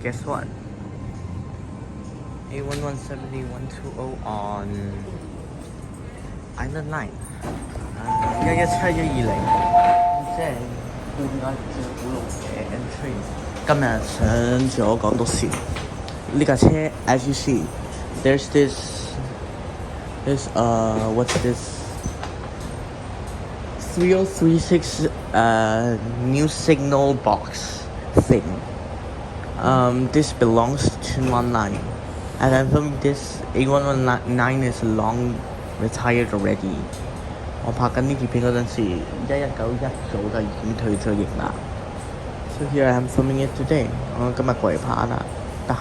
guess what? A117 120 on Island Line. 117-120，即係半個照古路嘅 entry。今日上咗港島線，呢架車 as you see, there's what's this 3036 new signal box thing. This belongs to 119. As I'm filming this, A119 is long retired already. 我拍緊呢條片嗰陣時，119一早就已經退咗役啦。So here I am filming it today. 我今日過嚟拍啦，得閒。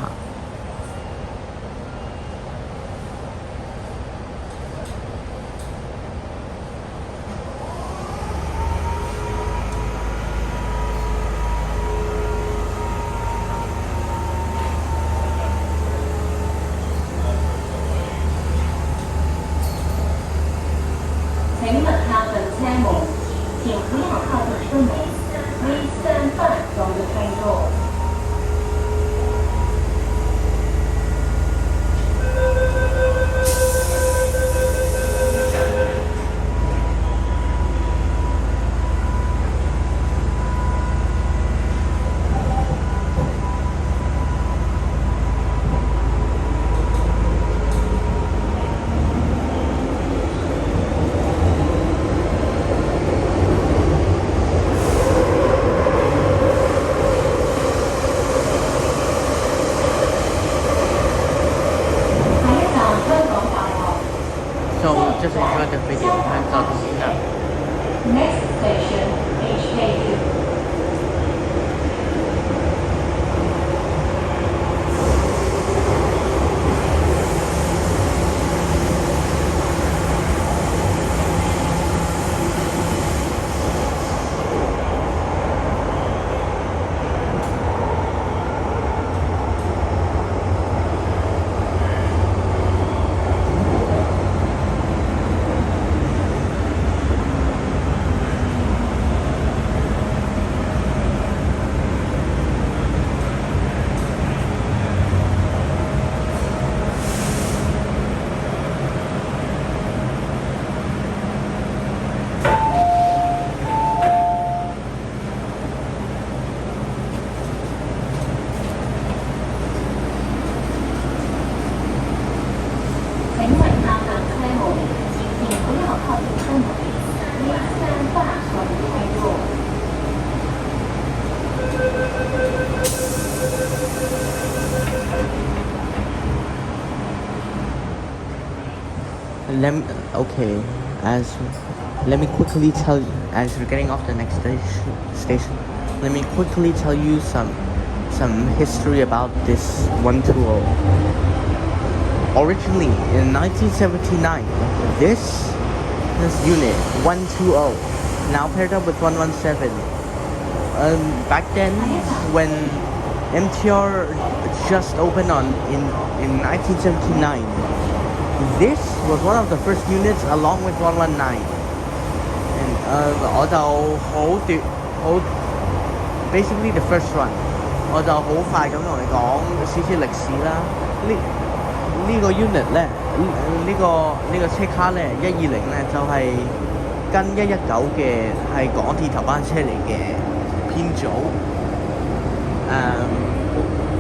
请勿靠近车门，请不要靠近车门，微三半装的开座。So just enjoy the video. Time's out to see now. Next station, HKU. Let me quickly tell you, as we're getting off the next station, let me quickly tell you some history about this 120. Originally, in 1979, this unit, 120, now paired up with 117. Back then, when MTR just opened in 1979, this was one of the first units along with 119. And basically the first run. 我就好快咁同你講少少歷史啦。呢個 unit 咧，呢個車卡咧，120咧就係跟119嘅係港鐵頭班車嚟嘅編組。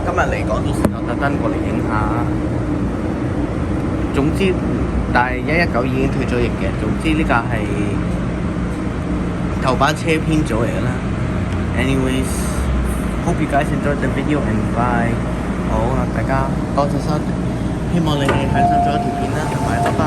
今日嚟港島線就特登過嚟影下。總之，但係119已經退咗役嘅。總之呢架係頭班車編組嚟㗎啦。Anyways, hope you guys enjoyed the video and bye。好啦，大家多謝收睇，希望你哋享受咗條片啦，同埋拜拜。